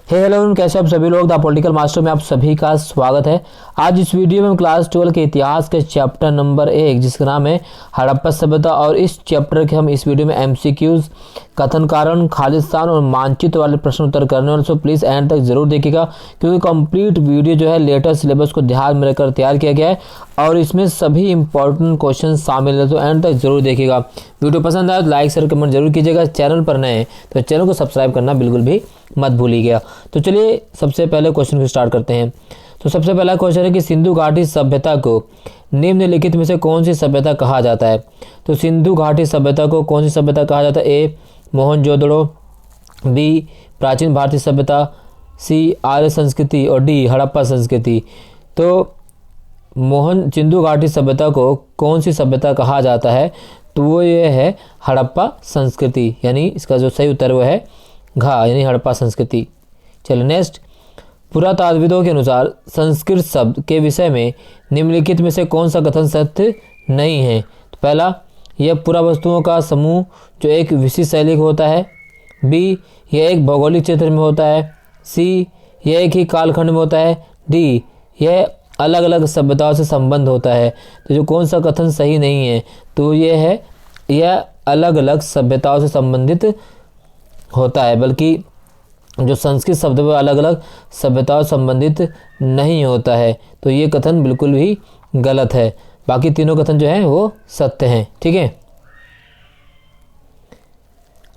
Hello कैसे आप सभी लोग द पॉलिटिकल मास्टर में आप सभी का स्वागत है। आज इस वीडियो में हम क्लास 12 के इतिहास के चैप्टर नंबर 1 जिसका नाम है हड़प्पा सभ्यता और इस चैप्टर के हम इस वीडियो में एमसीक्यूज, कथन कारण, खालिस्तान और मानचित्र वाले प्रश्न उत्तर करने वाले। सो प्लीज़ एंड तक जरूर देखिएगा क्योंकि कंप्लीट वीडियो जो है लेटेस्ट सिलेबस को ध्यान में रखकर तैयार किया गया है और इसमें सभी इंपॉर्टेंट क्वेश्चन शामिल है। तो एंड तक जरूर देखिएगा। वीडियो पसंद आए तो लाइक शेयर कमेंट जरूर कीजिएगा। चैनल पर नए हैं तो चैनल को सब्सक्राइब करना बिल्कुल भी मत भूलिएगा। तो चलिए सबसे पहले क्वेश्चन को स्टार्ट करते हैं। तो सबसे पहला क्वेश्चन है कि सिंधु घाटी सभ्यता को निम्नलिखित में से कौन सी सभ्यता कहा जाता है। तो सिंधु घाटी सभ्यता को कौन सी सभ्यता कहा जाता है? ए मोहनजोदड़ो, बी प्राचीन भारतीय सभ्यता, सी आर्य संस्कृति और डी हड़प्पा संस्कृति। तो सिंधु घाटी सभ्यता को कौन सी सभ्यता कहा जाता है? तो वो ये है हड़प्पा संस्कृति, यानी इसका जो सही उत्तर वो है घा यानी हड़प्पा संस्कृति। चलो नेक्स्ट, पुरातात्विदों के अनुसार संस्कृत शब्द के विषय में निम्नलिखित में से कौन सा कथन सत्य नहीं है? तो पहला, यह पुरावस्तुओं का समूह जो एक विशिष्ट शैली का होता है। बी, यह एक भौगोलिक क्षेत्र में होता है। सी, यह एक ही कालखंड में होता है। डी, यह अलग अलग सभ्यताओं से संबंध होता है। तो जो कौन सा कथन सही नहीं है? तो ये है यह अलग अलग सभ्यताओं से संबंधित होता है, बल्कि जो संस्कृत शब्द वो अलग अलग सभ्यताओं से संबंधित नहीं होता है। तो ये कथन बिल्कुल भी गलत है। बाकी तीनों कथन जो हैं वो सत्य हैं। ठीक है।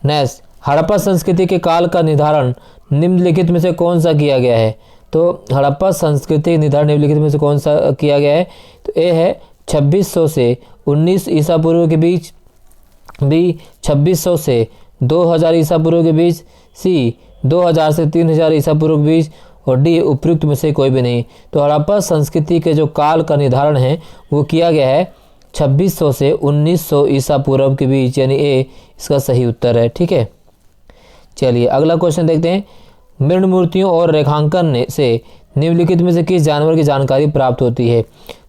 नेक्स्ट, हड़प्पा संस्कृति के काल का निर्धारण निम्नलिखित में से कौन सा किया गया है? तो हड़प्पा संस्कृति निर्धारण निम्नलिखित में से कौन सा किया गया है? तो ए है 2600 से 19 ईसा पूर्व के बीच, बी 2600 से 2000 ईसा पूर्व के बीच, सी 2000 से 3000 ईसा पूर्व के बीच और डी उपयुक्त में से कोई भी नहीं। तो हड़प्पा संस्कृति के जो काल का निर्धारण है वो किया गया है 2600 से 1900 ईसा पूर्व के बीच, यानी ए इसका सही उत्तर है। ठीक है। चलिए अगला क्वेश्चन देखते हैं। मृण मूर्तियों और रेखांकन से निम्नलिखित में से किस जानवर की जानकारी प्राप्त होती है?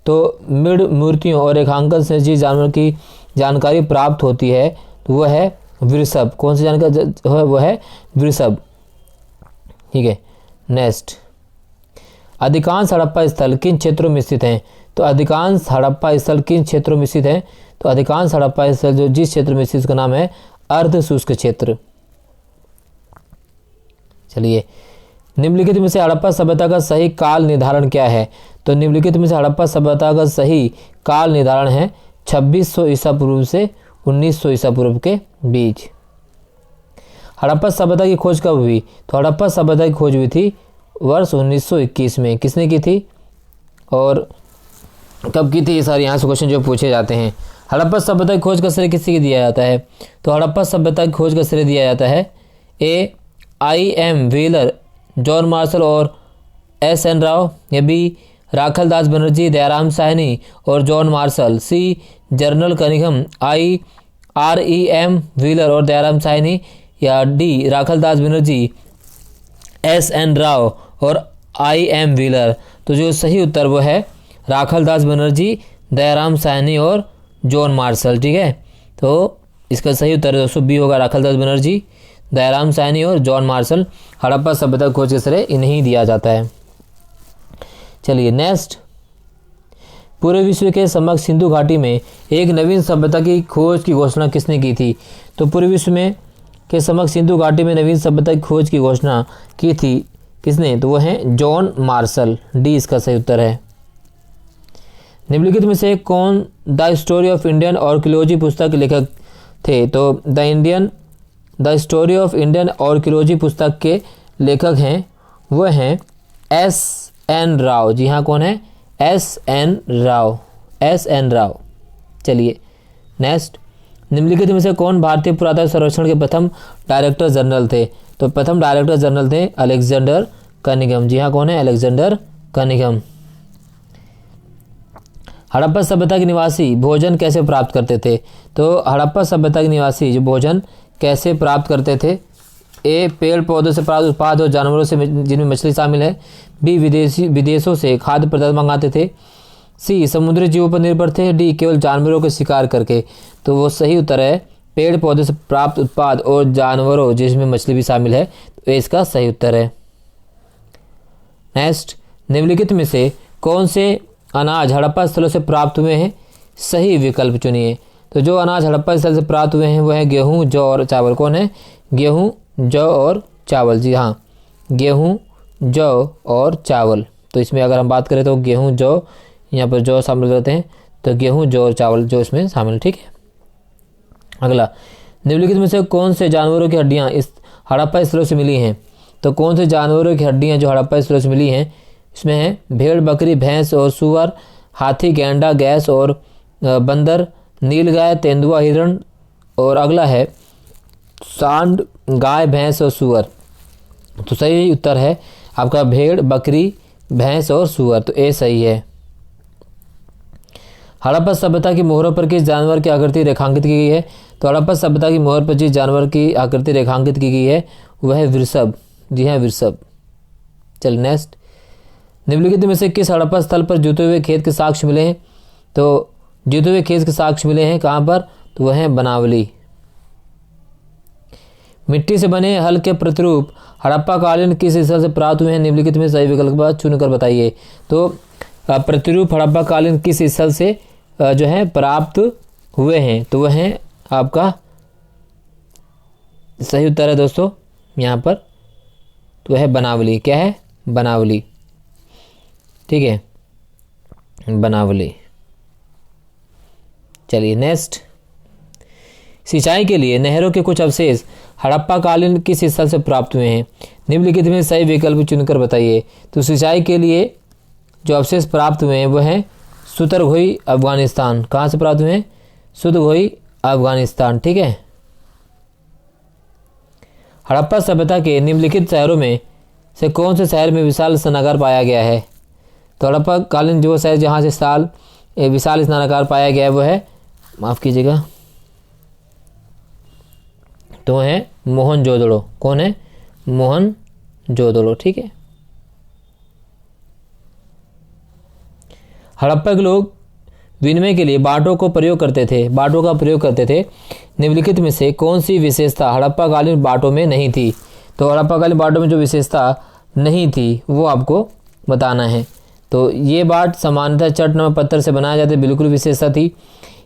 तो मृण मूर्तियों और रेखांकन से जिस जानवर की जानकारी प्राप्त होती है तो वह है वृषभ। कौन सी जानकारी है? वो है वृषभ। ठीक है। नेक्स्ट, अधिकांश हड़प्पा स्थल किन क्षेत्रों में स्थित हैं? तो अधिकांश हड़प्पा स्थल किन क्षेत्रों में स्थित हैं? तो अधिकांश हड़प्पा स्थल जो जिस क्षेत्र में स्थित उसका नाम है अर्ध शुष्क क्षेत्र। चलिए, निम्नलिखित में से हड़प्पा सभ्यता का सही काल निर्धारण क्या है? तो निम्नलिखित में से हड़प्पा सभ्यता का सही काल निर्धारण है 2600 ईसा पूर्व से 1900 ईसा पूर्व के बीच। हड़प्पा सभ्यता की खोज कब हुई? तो हड़प्पा सभ्यता की खोज हुई थी वर्ष 1921 में। किसने की थी और कब की थी? ये सारे यहाँ से क्वेश्चन जो पूछे जाते हैं। हड़प्पा सभ्यता की खोज का श्रेय किससे दिया जाता है? तो हड़प्पा सभ्यता की खोज का श्रेय दिया जाता है ए I.M. व्हीलर, जॉन मार्शल और S.N. राव, या बी राखल दास बनर्जी, दयाराम साहनी और जॉन मार्शल, सी जर्नल कनिंघम, R.E.M. व्हीलर और दयाराम साहनी, या डी राखल दास बनर्जी, S.N. राव और I.M. व्हीलर। तो जो सही उत्तर वो है राखल दास बनर्जी, दयाराम साहनी और जॉन मार्शल। ठीक है। तो इसका सही उत्तर दोस्तों बी होगा राखल दास बनर्जी, दयाराम साहनी और जॉन मार्शल। हड़प्पा सभ्यता खोज के श्रेय इन्हें दिया जाता है। चलिए नेक्स्ट, पूरे विश्व के समक्ष सिंधु घाटी में एक नवीन सभ्यता की खोज की घोषणा किसने की थी? तो पूरे विश्व में के समक्ष सिंधु घाटी में नवीन सभ्यता की खोज की घोषणा की थी किसने? तो वो है जॉन मार्शल। डी इसका सही उत्तर है। निम्नलिखित में से कौन the story of Indian archaeology पुस्तक के लेखक थे? तो the story of Indian archaeology पुस्तक के लेखक हैं वो हैं S.N. राव। जी हाँ, कौन है? S.N. राव। S.N. राव। चलिए नेक्स्ट, निम्नलिखित में से कौन भारतीय पुरातत्व सर्वेक्षण के प्रथम डायरेक्टर जनरल थे? तो प्रथम डायरेक्टर जनरल थे अलेक्जेंडर कनिंघम। जी हाँ, कौन है? Alexander Cunningham. हड़प्पा सभ्यता के निवासी भोजन कैसे प्राप्त करते थे? तो हड़प्पा सभ्यता के निवासी जो भोजन कैसे प्राप्त करते थे? ए पेड़ पौधों से प्राप्त उत्पाद और जानवरों से जिनमें मछली शामिल है। बी विदेशों से खाद्य पदार्थ मंगाते थे। सी समुद्री जीवों पर निर्भर थे। डी केवल जानवरों को शिकार करके। तो वो सही उत्तर है पेड़ पौधे से प्राप्त उत्पाद और जानवरों जिसमें मछली भी शामिल है। तो इसका सही उत्तर है। नेक्स्ट, निम्नलिखित में से कौन से अनाज हड़प्पा स्थलों से प्राप्त हुए हैं, सही विकल्प चुनिए। तो जो अनाज हड़प्पा स्थल से प्राप्त हुए हैं वो है गेहूं, जौ और चावल। कौन है? गेहूं, जौ और चावल। जी हाँ, गेहूं, जौ और चावल। तो इसमें अगर हम बात करें तो गेहूं, जौ, यहाँ पर जौ शामिल रहते हैं, तो गेहूं, जौ और चावल जो इसमें शामिल। ठीक है। अगला, निम्नलिखित में से कौन से जानवरों की हड्डियां इस हड़प्पा स्थलों से मिली हैं। तो कौन से जानवरों की हड्डियां जो हड़प्पा स्थलों से मिली हैं, इसमें है भेड़, बकरी, भैंस और सूअर, हाथी, गैंडा, गैस और बंदर, नीलगाय, तेंदुआ, हिरण। और अगला है सांड, गाय, भैंस और सूअर। तो सही उत्तर है आपका भेड़, बकरी, भैंस और सूअर। तो ए सही है। हड़प्पा सभ्यता की मोहरों पर किस जानवर की आकृति रेखांकित की गई है। तो हड़प्पा सभ्यता की मोहर पर जिस जानवर की आकृति रेखांकित की गई है वह है वृषभ। जी हाँ, वृषभ। चलिए नेक्स्ट, निम्नलिखित में से किस हड़प्पा स्थल पर जुते हुए खेत के साक्ष्य मिले हैं। तो जुते हुए खेत के साक्ष्य मिले हैं कहाँ पर, तो वह है बनावली। मिट्टी से बने हल के प्रतिरूप हड़प्पा कालीन किस स्थल से प्राप्त हुए हैं, निम्नलिखित में सही विकल्प चुनकर बताइए। तो प्रतिरूप हड़प्पा कालीन किस स्थल से जो है प्राप्त हुए हैं, तो वह है आपका सही उत्तर है दोस्तों यहाँ पर, तो वह है बनावली। क्या है? बनावली। ठीक है, बनावली। चलिए नेक्स्ट, सिंचाई के लिए नहरों के कुछ अवशेष हड़प्पा कालीन किस स्थल से प्राप्त हुए हैं, निम्नलिखित में सही विकल्प चुनकर बताइए। तो सिंचाई के लिए जो अवशेष प्राप्त हुए हैं वह है सुतरघोई, अफगानिस्तान। कहाँ से प्राप्त हुए हैं? सुतरघोई, अफगानिस्तान। ठीक है। हड़प्पा सभ्यता के निम्नलिखित शहरों में से कौन से शहर में विशाल स्नानागार पाया गया है। तो हड़प्पा कालीन जो शहर जहाँ से विशाल स्नानागार पाया गया है वो है, माफ़ कीजिएगा, तो है मोहनजोदड़ो। कौन है? मोहनजोदड़ो। ठीक है। हड़प्पा के लोग विनिमय के लिए बाटों का प्रयोग करते थे। निम्नलिखित में से कौन सी विशेषता हड़प्पा कालीन बाटों में नहीं थी। तो हड़प्पा कालीन बाटों में जो विशेषता नहीं थी वो आपको बताना है। तो ये बाट सामान्यतः चट नामक पत्थर से बनाए जाते, बिल्कुल विशेषता थी।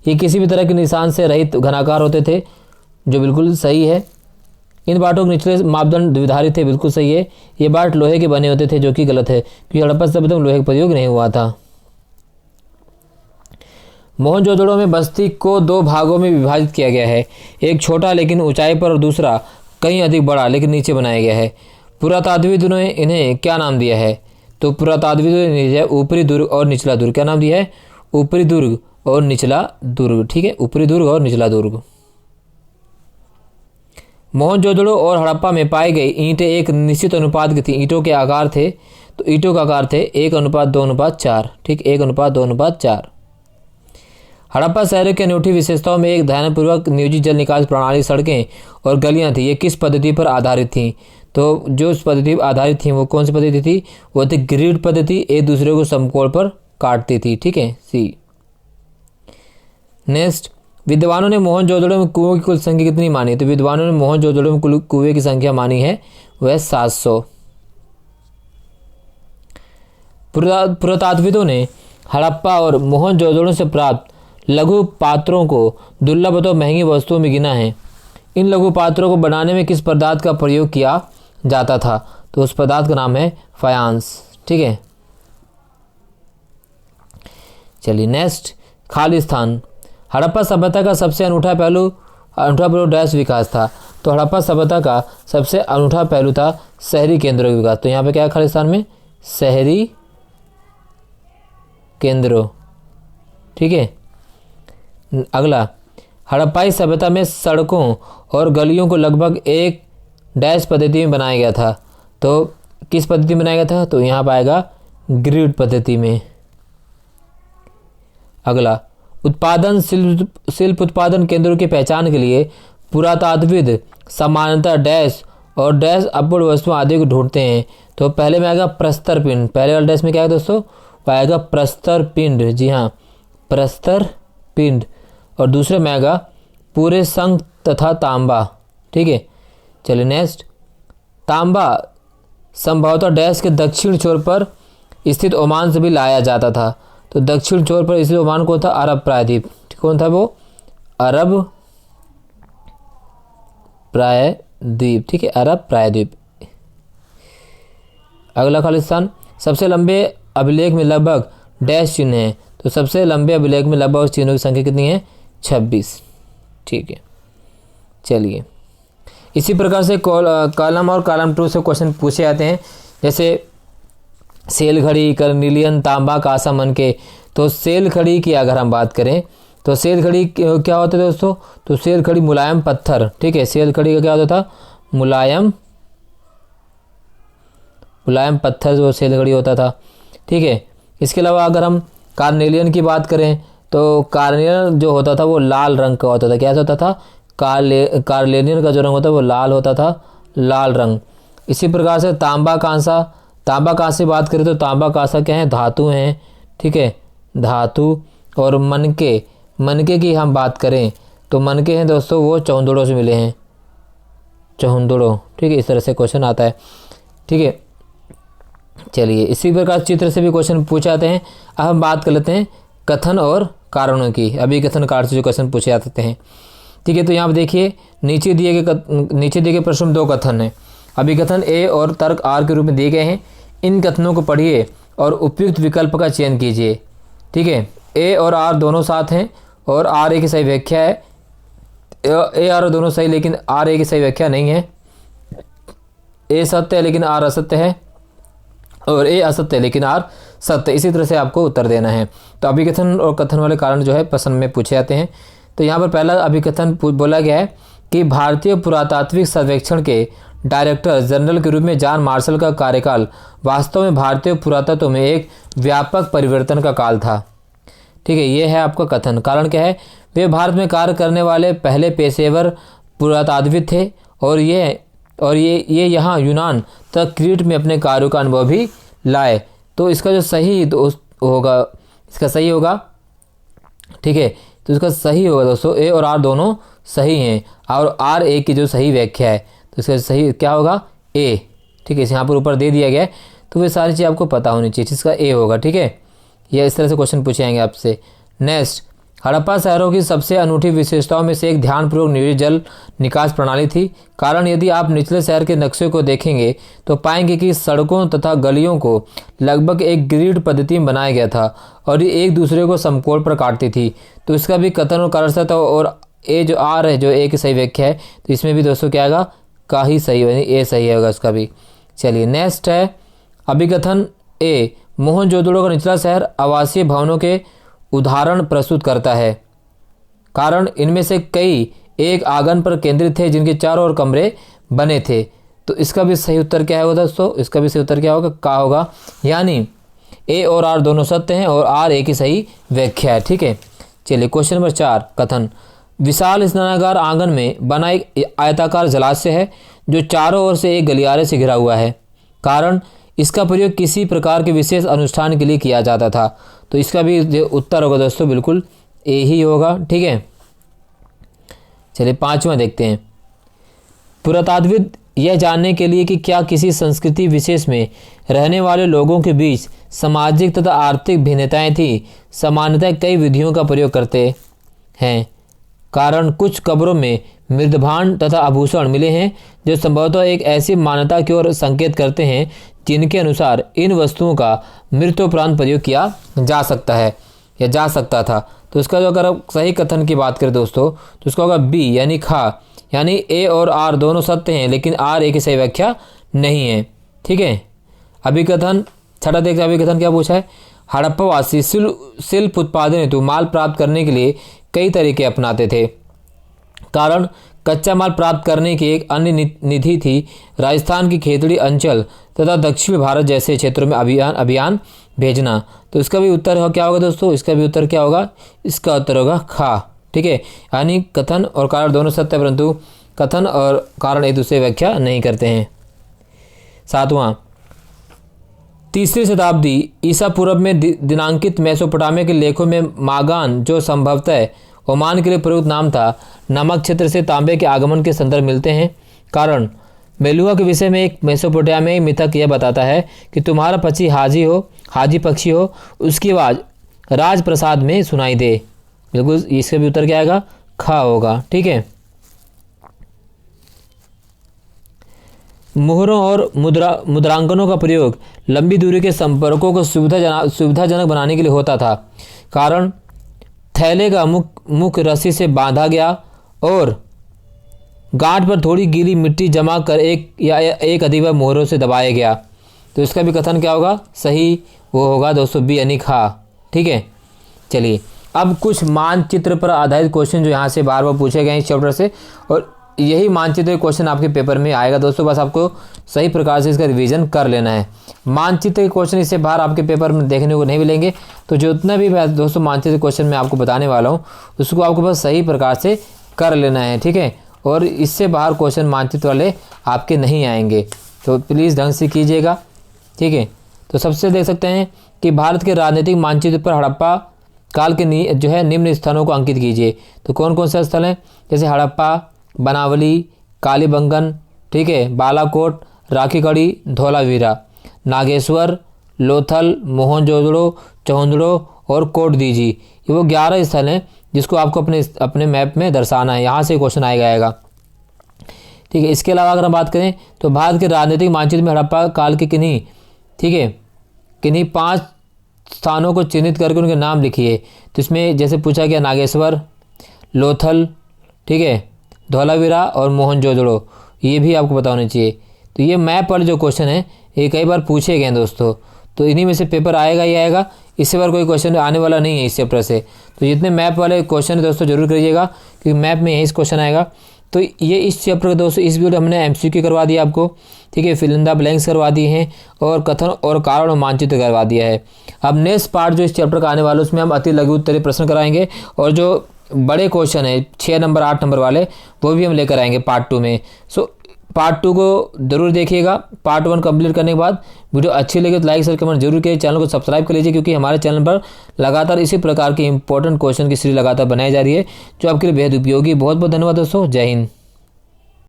ये किसी भी तरह के निशान से रहित घनाकार होते थे, जो बिल्कुल सही है। इन बाटों के निचले मापदंड द्विधारित थे, बिल्कुल सही है। ये बाट लोहे के बने होते थे, जो कि गलत है, क्योंकि हड़प्पा सभ्यता में लोहे का प्रयोग नहीं हुआ था। मोहनजोदड़ो में बस्ती को दो भागों में विभाजित किया गया है, एक छोटा लेकिन ऊंचाई पर और दूसरा कहीं अधिक बड़ा लेकिन नीचे बनाया गया है। पुरातात्विदों ने इन्हें क्या नाम दिया है। तो पुरातात्विदों ने ऊपरी दुर्ग और निचला दुर्ग। क्या नाम दिया है? ऊपरी दुर्ग और निचला दुर्ग। ठीक है, ऊपरी दुर्ग और निचला दुर्ग। मोहनजोदड़ो और हड़प्पा में पाई गई ईंटें एक निश्चित अनुपात की थी। ईंटों के आकार थे, तो ईंटों का आकार थे 1:2:4। ठीक, 1:2:4। हड़प्पा शहर की अनूठी विशेषताओं में एक ध्यानपूर्वक नियोजित जल निकास प्रणाली, सड़कें और गलियां थी। ये किस पद्धति पर आधारित थीं। तो जो उस पद्धति पर आधारित थी वो कौन सी पद्धति थी? वो थी ग्रिड पद्धति, एक दूसरे को समकोण पर काटती थी। ठीक है, सी। नेक्स्ट, विद्वानों ने मोहनजोदड़ो में कुओं की कुल संख्या कितनी मानी। तो विद्वानों ने मोहनजोदड़ो में कुल कुएं की संख्या मानी है वह 700। पुरातात्विदों ने हड़प्पा और मोहनजोदड़ो से प्राप्त लघु पात्रों को दुर्लभ तो महंगी वस्तुओं में गिना है। इन लघु पात्रों को बनाने में किस पदार्थ का प्रयोग किया जाता था। तो उस पदार्थ का नाम है फायांस। ठीक है। चलिए नेक्स्ट, खालिस्तान। हड़प्पा सभ्यता का सबसे अनूठा पहलू डैश विकास था। तो हड़प्पा सभ्यता का सबसे अनूठा पहलू था शहरी केंद्रों का विकास। तो यहाँ पे क्या है खालिस्तान में? शहरी केंद्रों। ठीक है। अगला, हड़प्पाई सभ्यता में सड़कों और गलियों को लगभग एक डैश पद्धति में बनाया गया था। तो किस पद्धति में बनाया गया था? तो यहाँ पाएगा ग्रिड पद्धति में। अगला, उत्पादन शिल्प उत्पादन केंद्रों की पहचान के लिए पुरातात्विद सामान्यतः डैश और डैश अपूर्ण वस्तुओं आदि को ढूंढते हैं। तो पहले में आएगा प्रस्तर पिंड। पहले वाले डैश में क्या है दोस्तों? पाएगा प्रस्तर पिंड। जी हाँ, प्रस्तर पिंड। और दूसरे में आएगा पूरे संग तथा तांबा। ठीक है। चलिए नेक्स्ट, तांबा संभवतः डैश के दक्षिण छोर पर स्थित ओमान से भी लाया जाता था। तो दक्षिण छोर पर स्थित ओमान कौन था? अरब प्रायद्वीप। कौन था वो? अरब प्रायद्वीप। ठीक है, अरब प्रायद्वीप। अगला खालिस्तान, सबसे लंबे अभिलेख में लगभग डैश चिन्ह हैं। तो सबसे लंबे अभिलेख में लगभग चिन्हों की संख्या कितनी है? 26। ठीक है, चलिए इसी प्रकार से कॉलम और कॉलम 2 से क्वेश्चन पूछे जाते हैं, जैसे सेल खड़ी, कर्निलियन, तांबा, कांसा, मनके। तो सेल खड़ी की अगर हम बात करें तो सेल खड़ी क्या होता है दोस्तों? तो सेल खड़ी मुलायम पत्थर। ठीक है, सेल खड़ी का क्या होता था? मुलायम पत्थर जो सेल खड़ी होता था। ठीक है, इसके अलावा अगर हम कार्नेलियन की बात करें तो कार्नेलियन जो होता था वो लाल रंग का होता था। कैसा होता था? कार्नेलियन का जो रंग होता है वो लाल होता था, लाल रंग। इसी प्रकार से तांबा कांसा, तांबा कांसे की बात करें तो तांबा कांसा क्या है? धातु हैं। ठीक है, धातु। और मनके की हम बात करें तो मनके हैं दोस्तों वो चौंदड़ों से मिले हैं, चौंदड़ों। ठीक है, इस तरह से क्वेश्चन आता है। ठीक है, चलिए इसी प्रकार चित्र से भी क्वेश्चन पूछे जाते हैं। अब हम बात कर लेते हैं कथन और कारणों की। अभी कथन कारण से जो क्वेश्चन पूछे जाते हैं। ठीक है, तो यहाँ पर देखिए नीचे दिए गए प्रश्न में 2 कथन हैं। अभिकथन ए और तर्क आर के रूप में दिए गए हैं। इन कथनों को पढ़िए और उपयुक्त विकल्प का चयन कीजिए। ठीक है, ए और आर दोनों साथ हैं और आर ए की सही व्याख्या है। ए आर दोनों सही, लेकिन आर ए की सही व्याख्या नहीं है। ए सत्य है लेकिन आर असत्य है, और ए असत्य है लेकिन आर सत्य। इसी तरह से आपको उत्तर देना है। तो अभिकथन और कथन वाले कारण जो है प्रश्न में पूछे जाते हैं। तो यहाँ पर पहला अभिकथन बोला गया है कि भारतीय पुरातात्विक सर्वेक्षण के डायरेक्टर जनरल के रूप में जॉन मार्शल का कार्यकाल वास्तव में भारतीय पुरातत्व में एक व्यापक परिवर्तन का काल था। ठीक है, ये है आपका कथन। कारण क्या है? वे भारत में कार्य करने वाले पहले पेशेवर पुरातात्विक थे और ये यहाँ यूनान तक क्रीट में अपने कार्यों का अनुभव भी लाए। तो इसका जो सही होगा, इसका सही होगा। ठीक है, तो इसका सही होगा दोस्तों, ए और आर दोनों सही हैं और आर ए की जो सही व्याख्या है तो इसका सही क्या होगा? ए। ठीक है, यहाँ पर ऊपर दे दिया गया है तो वे सारी चीज़ आपको पता होनी चाहिए, जिसका ए होगा। ठीक है, यह इस तरह से क्वेश्चन पूछे जाएंगे आपसे। नेक्स्ट, हड़प्पा शहरों की सबसे अनूठी विशेषताओं में से एक ध्यानपूर्वक निर्मित जल निकास प्रणाली थी। कारण यदि आप निचले शहर के नक्शे को देखेंगे तो पाएंगे कि सड़कों तथा गलियों को लगभग एक ग्रिड पद्धति में बनाया गया था और ये एक दूसरे को समकोण पर काटती थी। तो इसका भी कथन और कारण था। और ए जो आर है, जो ए की सही व्याख्या है, तो इसमें भी दोस्तों क्या आएगा? का ही सही होगा, ए सही होगा उसका भी। चलिए नेक्स्ट है अभिकथन ए, मोहनजोदड़ो का निचला शहर आवासीय भवनों के उदाहरण प्रस्तुत करता है। कारण इनमें से कई एक आंगन पर केंद्रित थे जिनके चारों ओर कमरे बने थे। तो इसका भी सही उत्तर क्या होगा दोस्तों? इसका भी सही उत्तर क्या होगा? का होगा। यानी ए और आर दोनों सत्य हैं और आर ए की सही व्याख्या है। ठीक है, चलिए क्वेश्चन नंबर 4 कथन, विशाल स्नानागार आंगन में बना एक आयताकार जलाशय है जो चारों ओर से एक गलियारे से घिरा हुआ है। कारण इसका प्रयोग किसी प्रकार के विशेष अनुष्ठान के लिए किया जाता था। तो इसका भी उत्तर होगा दोस्तों बिल्कुल ए ही होगा। ठीक है, चलिए 5वां देखते हैं। पुरातात्विक यह जानने के लिए कि क्या किसी संस्कृति विशेष में रहने वाले लोगों के बीच सामाजिक तथा आर्थिक भिन्नताएं थी, सामान्यतः कई विधियों का प्रयोग करते हैं। कारण कुछ कब्रों में मृदभांड तथा आभूषण मिले हैं जो संभवतः एक ऐसी मान्यता की ओर संकेत करते हैं जिनके अनुसार इन वस्तुओं का मृत्योपरांत प्रयोग किया जा सकता है या जा सकता था। तो इसका जो अगर सही कथन की बात करें दोस्तों तो इसका होगा बी, यानी खा। यानी ए और आर दोनों सत्य हैं लेकिन आर ए की सही व्याख्या नहीं है। ठीक है, अभिकथन 6 देखते हैं। अभिकथन क्या पूछा है? हड़प्पावासी शिल्प उत्पादन हेतु माल प्राप्त करने के लिए कई तरीके अपनाते थे। कारण कच्चा माल प्राप्त करने की एक अन्य निधि थी राजस्थान की खेतड़ी अंचल तथा दक्षिण भारत जैसे क्षेत्रों में अभियान भेजना। तो इसका भी उत्तर क्या होगा दोस्तों? इसका भी उत्तर क्या होगा? इसका उत्तर होगा खा। ठीक है, यानी कथन और कारण दोनों सत्य परंतु कथन और कारण एक दूसरे व्याख्या नहीं करते हैं। 7वां, 3री शताब्दी ईसा पूर्व में दिनांकित मेसोपोटामिया के लेखों में मागान, जो संभवतः ओमान के लिए प्रयुक्त नाम था, नामक क्षेत्र से तांबे के आगमन के संदर्भ मिलते हैं। कारण मेलुहा के विषय में एक मेसोपोटामियाई मिथक यह बताता है कि तुम्हारा पक्षी हाजी पक्षी हो, उसकी आवाज़ राजप्रसाद में सुनाई दे। बिल्कुल इसका भी उत्तर क्या आएगा? ख होगा। ठीक है। मुहरों और मुद्रांकनों का प्रयोग लंबी दूरी के संपर्कों को सुविधाजनक बनाने के लिए होता था। कारण थैले का मुख रस्सी से बांधा गया और गांठ पर थोड़ी गीली मिट्टी जमा कर एक अधिक बार मोहरों से दबाया गया। तो इसका भी कथन क्या होगा? सही वो होगा दोस्तों बी यानी खा। ठीक है। चलिए अब कुछ मानचित्र पर आधारित क्वेश्चन जो यहाँ से बार बार पूछे गए इस चैप्टर से, और यही मानचित्र क्वेश्चन आपके पेपर में आएगा दोस्तों। बस आपको सही प्रकार से इसका रिवीजन कर लेना है। मानचित्र के क्वेश्चन इससे बाहर आपके पेपर में देखने को नहीं मिलेंगे। तो जितना भी दोस्तों मानचित्र क्वेश्चन मैं आपको बताने वाला हूँ उसको आपको बस सही प्रकार से कर लेना है। ठीक है। और इससे बाहर क्वेश्चन मानचित्र वाले आपके नहीं आएंगे, तो प्लीज़ ढंग से कीजिएगा। ठीक है। तो सबसे देख सकते हैं कि भारत के राजनीतिक मानचित्र पर हड़प्पा काल के निम्न स्थानों को अंकित कीजिए। तो कौन कौन से स्थल हैं? जैसे हड़प्पा, बनावली, कालीबंगन, ठीक है, बालाकोट, राखीगढ़ी, धौलावीरा, नागेश्वर, लोथल, मोहनजोदड़ो, चौंदड़ो और कोटदीजी। ये वो 11 स्थल हैं जिसको आपको अपने मैप में दर्शाना है। यहाँ से क्वेश्चन आएगा। ठीक है। इसके अलावा अगर हम बात करें तो भारत के राजनीतिक मानचित्र में हड़प्पा काल के किन्हीं 5 स्थानों को चिन्हित करके उनके नाम लिखिए। तो इसमें जैसे पूछा गया नागेश्वर, लोथल, ठीक है, धौलावीरा और मोहनजोदड़ो, ये भी आपको पता होना चाहिए। तो ये मैप पर जो क्वेश्चन है ये कई बार पूछे गए हैं दोस्तों। तो इन्हीं में से पेपर आएगा ही आएगा, इससे बार कोई क्वेश्चन आने वाला नहीं है इस चैप्टर से। तो जितने मैप वाले क्वेश्चन है दोस्तों जरूर करिएगा, क्योंकि मैप में यही क्वेश्चन आएगा। तो ये इस चैप्टर का दोस्तों इस वीडियो हमने एमसीक्यू करवा दिया आपको। ठीक है। फिल इन द ब्लैंक्स करवा दिए हैं और कथन और कारण और मानचित्र करवा दिया है। अब नेक्स्ट पार्ट जो इस चैप्टर का आने वाला है उसमें हम अति लघु उत्तरीय प्रश्न कराएंगे, और जो बड़े क्वेश्चन है 6 नंबर 8 नंबर वाले वो भी हम लेकर आएंगे पार्ट 2 में। सो पार्ट 2 को जरूर देखिएगा। पार्ट 1 कंप्लीट करने के बाद वीडियो अच्छी लगे तो लाइक शेयर कमेंट जरूर करिए। चैनल को सब्सक्राइब कर लीजिए, क्योंकि हमारे चैनल पर लगातार इसी प्रकार के इंपॉर्टेंट क्वेश्चन की सीरीज लगातार बनाई जा रही है जो आपके लिए बेहद उपयोगी। बहुत बहुत धन्यवाद दोस्तों। जय हिंद।